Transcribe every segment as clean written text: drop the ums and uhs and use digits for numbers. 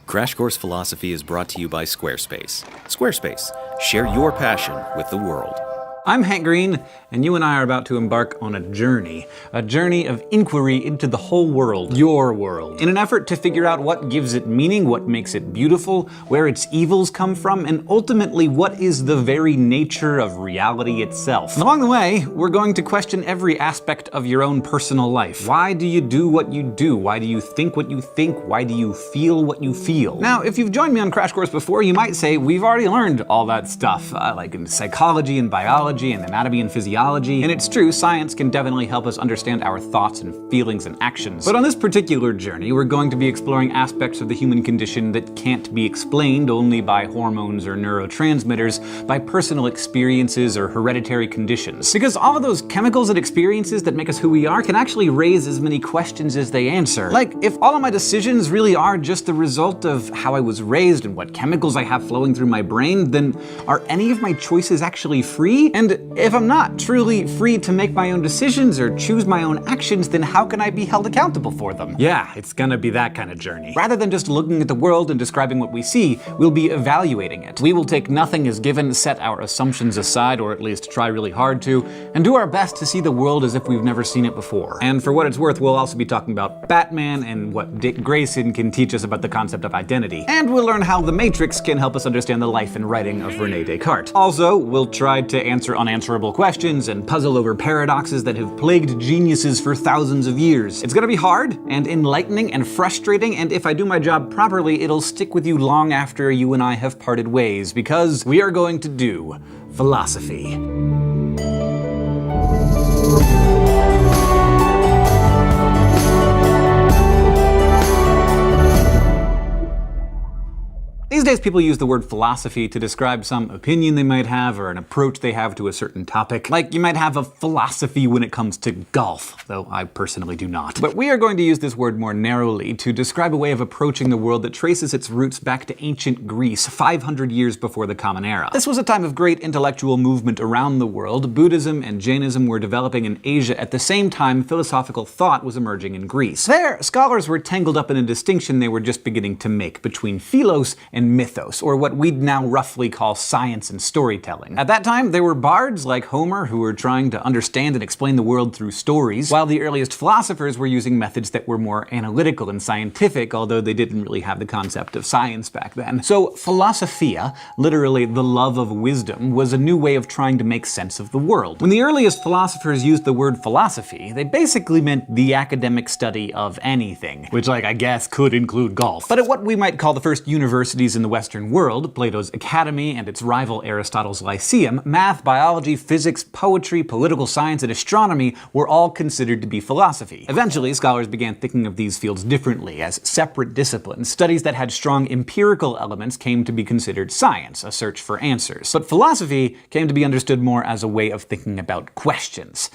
Crash Course Philosophy is brought to you by Squarespace. Squarespace, share your passion with the world. I'm Hank Green, and you and I are about to embark on a journey of inquiry into the whole world, your world, in an effort to figure out what gives it meaning, what makes it beautiful, where its evils come from, and ultimately what is the very nature of reality itself. And along the way, we're going to question every aspect of your own personal life. Why do you do what you do? Why do you think what you think? Why do you feel what you feel? Now, if you've joined me on Crash Course before, you might say we've already learned all that stuff, like in psychology and biology and anatomy and physiology, and it's true, science can definitely help us understand our thoughts and feelings and actions. But on this particular journey, we're going to be exploring aspects of the human condition that can't be explained only by hormones or neurotransmitters, by personal experiences or hereditary conditions. Because all of those chemicals and experiences that make us who we are can actually raise as many questions as they answer. Like, if all of my decisions really are just the result of how I was raised and what chemicals I have flowing through my brain, then are any of my choices actually free? And if I'm not truly free to make my own decisions or choose my own actions, then how can I be held accountable for them? Yeah, it's gonna be that kind of journey. Rather than just looking at the world and describing what we see, we'll be evaluating it. We will take nothing as given, set our assumptions aside, or at least try really hard to, and do our best to see the world as if we've never seen it before. And for what it's worth, we'll also be talking about Batman and what Dick Grayson can teach us about the concept of identity. And we'll learn how The Matrix can help us understand the life and writing of Rene Descartes. Also, we'll try to answer unanswerable questions and puzzle over paradoxes that have plagued geniuses for thousands of years. It's gonna be hard and enlightening and frustrating, and if I do my job properly, it'll stick with you long after you and I have parted ways, because we are going to do philosophy. These days, people use the word philosophy to describe some opinion they might have or an approach they have to a certain topic. Like, you might have a philosophy when it comes to golf, though I personally do not. But we are going to use this word more narrowly to describe a way of approaching the world that traces its roots back to ancient Greece, 500 years before the Common Era. This was a time of great intellectual movement around the world. Buddhism and Jainism were developing in Asia at the same time philosophical thought was emerging in Greece. There, scholars were tangled up in a distinction they were just beginning to make between philos and mythos, or what we'd now roughly call science and storytelling. At that time, there were bards like Homer who were trying to understand and explain the world through stories, while the earliest philosophers were using methods that were more analytical and scientific, although they didn't really have the concept of science back then. So philosophia, literally the love of wisdom, was a new way of trying to make sense of the world. When the earliest philosophers used the word philosophy, they basically meant the academic study of anything, which, I guess could include golf. But at what we might call the first universities in the Western world, Plato's Academy and its rival Aristotle's Lyceum, math, biology, physics, poetry, political science, and astronomy were all considered to be philosophy. Eventually, scholars began thinking of these fields differently, as separate disciplines. Studies that had strong empirical elements came to be considered science, a search for answers. But philosophy came to be understood more as a way of thinking about questions.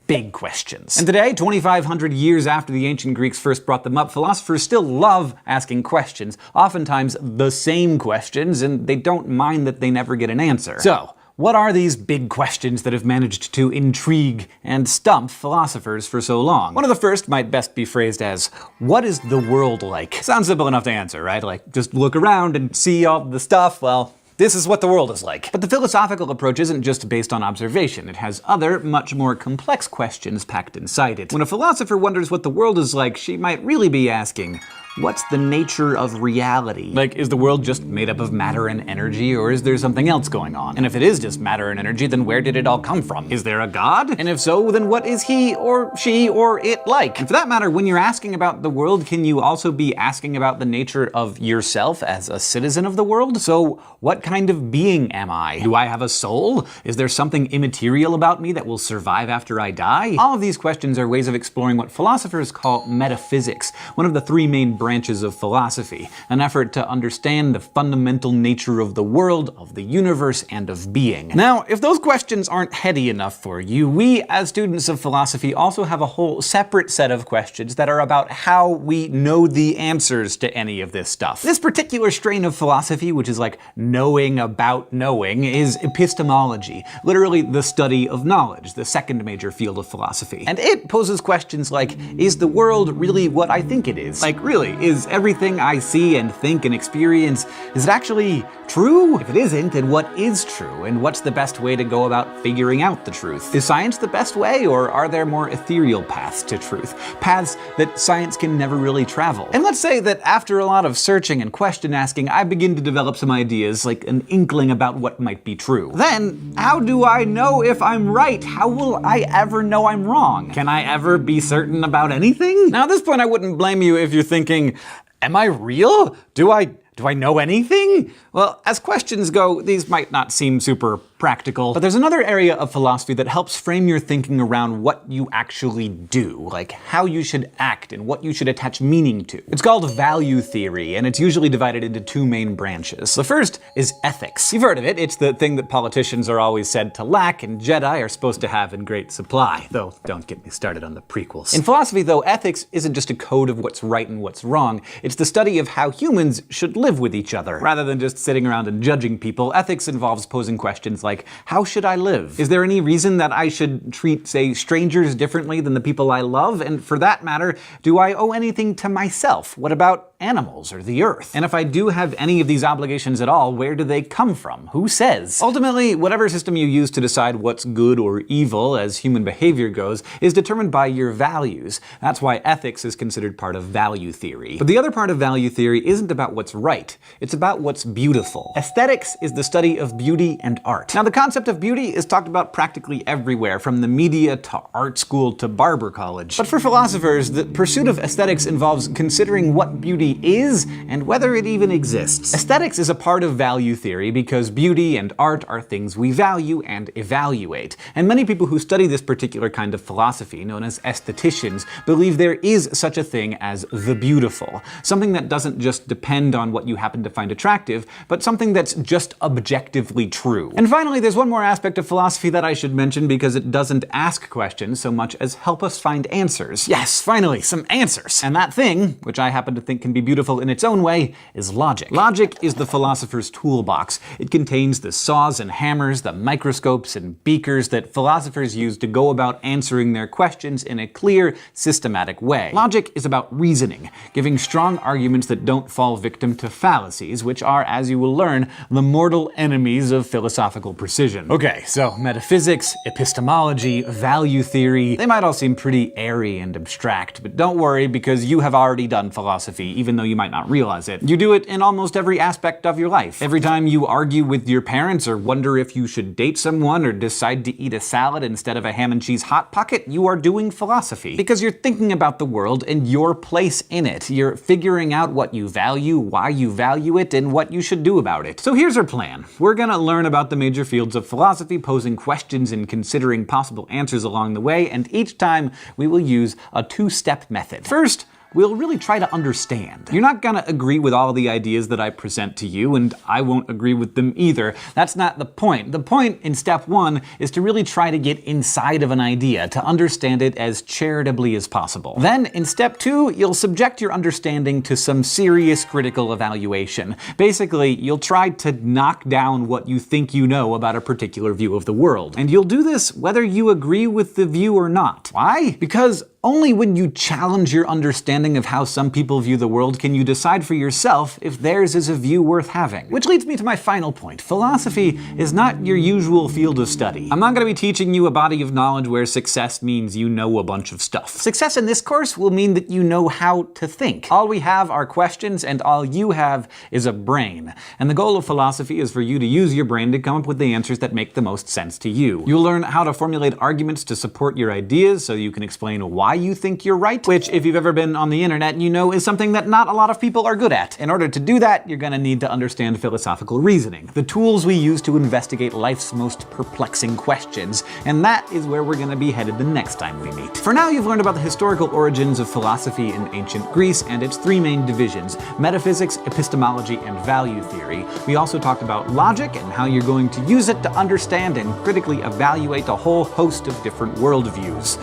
Big questions. And today, 2,500 years after the ancient Greeks first brought them up, philosophers still love asking questions, oftentimes the same questions, and they don't mind that they never get an answer. So, what are these big questions that have managed to intrigue and stump philosophers for so long? One of the first might best be phrased as, what is the world like? Sounds simple enough to answer, right? Like, just look around and see all the stuff, well, this is what the world is like. But the philosophical approach isn't just based on observation. It has other, much more complex questions packed inside it. When a philosopher wonders what the world is like, she might really be asking, what's the nature of reality? Like, is the world just made up of matter and energy, or is there something else going on? And if it is just matter and energy, then where did it all come from? Is there a god? And if so, then what is he or she or it like? And for that matter, when you're asking about the world, can you also be asking about the nature of yourself as a citizen of the world? So, what kind of being am I? Do I have a soul? Is there something immaterial about me that will survive after I die? All of these questions are ways of exploring what philosophers call metaphysics, one of the three main branches of philosophy, an effort to understand the fundamental nature of the world, of the universe, and of being. Now, if those questions aren't heady enough for you, we, as students of philosophy, also have a whole separate set of questions that are about how we know the answers to any of this stuff. This particular strain of philosophy, which is like knowing about knowing, is epistemology, literally the study of knowledge, the second major field of philosophy. And it poses questions like, is the world really what I think it is? Like, really, philosophy? Is everything I see and think and experience, is it actually true? If it isn't, then what is true? And what's the best way to go about figuring out the truth? Is science the best way, or are there more ethereal paths to truth? Paths that science can never really travel. And let's say that after a lot of searching and question asking, I begin to develop some ideas, like an inkling about what might be true. Then, how do I know if I'm right? How will I ever know I'm wrong? Can I ever be certain about anything? Now, at this point, I wouldn't blame you if you're thinking, am I real? Do I know anything? Well, as questions go, these might not seem super practical, but there's another area of philosophy that helps frame your thinking around what you actually do, like how you should act and what you should attach meaning to. It's called value theory, and it's usually divided into two main branches. The first is ethics. You've heard of it. It's the thing that politicians are always said to lack and Jedi are supposed to have in great supply. Though, don't get me started on the prequels. In philosophy, though, ethics isn't just a code of what's right and what's wrong. It's the study of how humans should live with each other. Rather than just sitting around and judging people, ethics involves posing questions like, how should I live? Is there any reason that I should treat, say, strangers differently than the people I love? And for that matter, do I owe anything to myself? What about animals or the earth? And if I do have any of these obligations at all, where do they come from? Who says? Ultimately, whatever system you use to decide what's good or evil as human behavior goes is determined by your values. That's why ethics is considered part of value theory. But the other part of value theory isn't about what's right. It's about what's beautiful. Aesthetics is the study of beauty and art. Now, the concept of beauty is talked about practically everywhere, from the media to art school to barber college. But for philosophers, the pursuit of aesthetics involves considering what beauty is and whether it even exists. Aesthetics is a part of value theory because beauty and art are things we value and evaluate. And many people who study this particular kind of philosophy, known as aestheticians, believe there is such a thing as the beautiful. Something that doesn't just depend on what you happen to find attractive, but something that's just objectively true. And finally, there's one more aspect of philosophy that I should mention because it doesn't ask questions so much as help us find answers. Yes, finally, some answers. And that thing, which I happen to think can be beautiful in its own way, is logic. Logic is the philosopher's toolbox. It contains the saws and hammers, the microscopes and beakers that philosophers use to go about answering their questions in a clear, systematic way. Logic is about reasoning, giving strong arguments that don't fall victim to fallacies, which are, as you will learn, the mortal enemies of philosophical precision. Okay, so metaphysics, epistemology, value theory, they might all seem pretty airy and abstract, but don't worry because you have already done philosophy, even though you might not realize it. You do it in almost every aspect of your life. Every time you argue with your parents or wonder if you should date someone or decide to eat a salad instead of a ham and cheese Hot Pocket, you are doing philosophy. Because you're thinking about the world and your place in it. You're figuring out what you value, why you value it, and what you should do about it. So here's our plan. We're gonna learn about the major fields of philosophy, posing questions and considering possible answers along the way, and each time we will use a two-step method. First, we'll really try to understand. You're not gonna agree with all the ideas that I present to you, and I won't agree with them either. That's not the point. The point in step one is to really try to get inside of an idea, to understand it as charitably as possible. Then, in step two, you'll subject your understanding to some serious critical evaluation. Basically, you'll try to knock down what you think you know about a particular view of the world. And you'll do this whether you agree with the view or not. Why? Because only when you challenge your understanding of how some people view the world can you decide for yourself if theirs is a view worth having. Which leads me to my final point. Philosophy is not your usual field of study. I'm not going to be teaching you a body of knowledge where success means you know a bunch of stuff. Success in this course will mean that you know how to think. All we have are questions, and all you have is a brain. And the goal of philosophy is for you to use your brain to come up with the answers that make the most sense to you. You'll learn how to formulate arguments to support your ideas so you can explain why you think you're right, which, if you've ever been on the internet, you know is something that not a lot of people are good at. In order to do that, you're gonna need to understand philosophical reasoning, the tools we use to investigate life's most perplexing questions, and that is where we're gonna be headed the next time we meet. For now, you've learned about the historical origins of philosophy in ancient Greece and its three main divisions: metaphysics, epistemology, and value theory. We also talked about logic and how you're going to use it to understand and critically evaluate a whole host of different worldviews.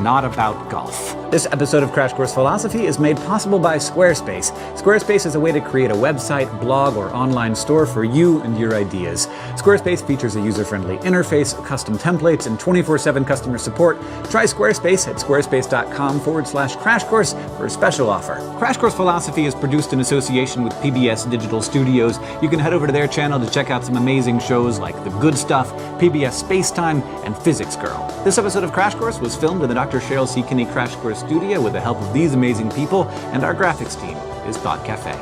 Not about golf. This episode of Crash Course Philosophy is made possible by Squarespace. Squarespace is a way to create a website, blog, or online store for you and your ideas. Squarespace features a user-friendly interface, custom templates, and 24/7 customer support. Try Squarespace at squarespace.com/crashcourse for a special offer. Crash Course Philosophy is produced in association with PBS Digital Studios. You can head over to their channel to check out some amazing shows like The Good Stuff, PBS Spacetime, and Physics Girl. This episode of Crash Course was filmed in the Dr. Cheryl C. Kinney Crash Course studio with the help of these amazing people, and our graphics team is Thought Cafe.